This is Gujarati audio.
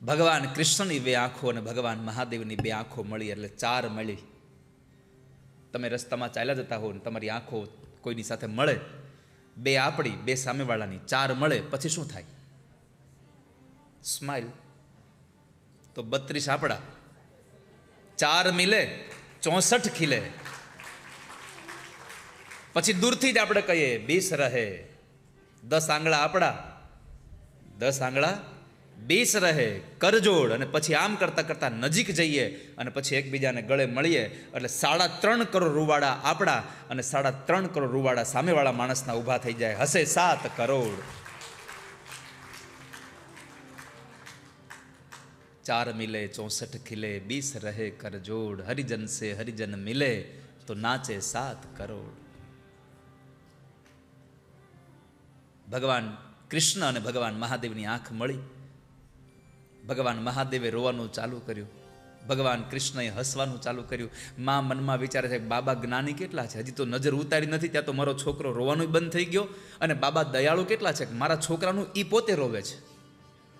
ભગવાન કૃષ્ણની બે આંખો અને ભગવાન મહાદેવની બે આંખો મળી એટલે ચાર મળી. તમે રસ્તામાં ચાલ્યા જતા હો ને તમારી આંખો કોઈની સાથે મળે, બે આપણી બે સામેવાળાની, ચાર મળે પછી શું થાય? સ્માઇલ. તો 32 આપણા, ચાર મિલે 64 ખીલે. પછી દૂરથી જ આપણે કહીએ 20 રહે. 10 આંગળા આપણા, 10 આંગળા 20 રહે, કરજોડ. અને પછી આમ કરતા કરતા નજીક જઈએ અને પછી એકબીજાને ગળે મળીએ એટલે 3.5 કરોડ રૂવાડા આપણા અને 3.5 કરોડ રૂવાડા સામેવાળા માણસના ઊભા થઈ જાય. હસે 7 કરોડ. 4 મિલે 64 ખીલે, 20 રહે કરજોડ. હરિજન સે હરિજન મિલે તો નાચે 7 કરોડ. ભગવાન કૃષ્ણ અને ભગવાન મહાદેવની આંખ મળી. ભગવાન મહાદેવે રોવાનું ચાલુ કર્યું, ભગવાન કૃષ્ણએ હસવાનું ચાલુ કર્યું. માં મનમાં વિચારે છે બાબા જ્ઞાની કેટલા છે, હજી તો નજર ઉતારી નથી ત્યાં તો મારો છોકરો રોવાનું બંધ થઈ ગયો. અને બાબા દયાળુ કેટલા છે, મારા છોકરાનું ઈ પોતે રોવે છે.